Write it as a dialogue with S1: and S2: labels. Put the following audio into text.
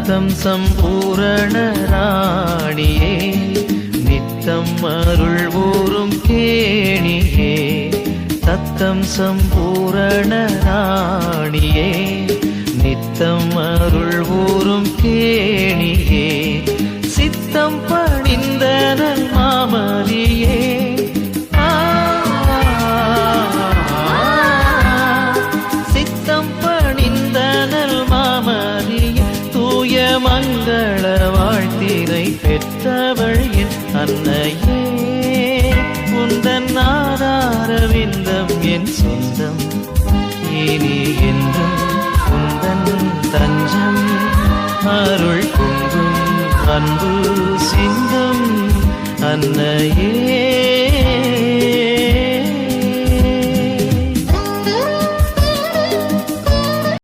S1: தத்தம் சம்பூரண ராணியே நித்தம் அருள் ஊரும் கேணியே தத்தம் சம்பூரண ராணியே நித்தம் அருள் ஊரும் கேணியே சித்தம் பணிந்த நல் மாமரியே சித்தம் பணிந்த நல் மாமரியே தூய மங்கள வாழ்த்தினை பெற்றவள் என் அன்னையே உந்தன் ஆதாரவிந்தம் என் சொந்தம் இனி என்றும் உந்தன் தஞ்சம் அருள் பொங்கும் அன்பு சிந்தும் அன்னையே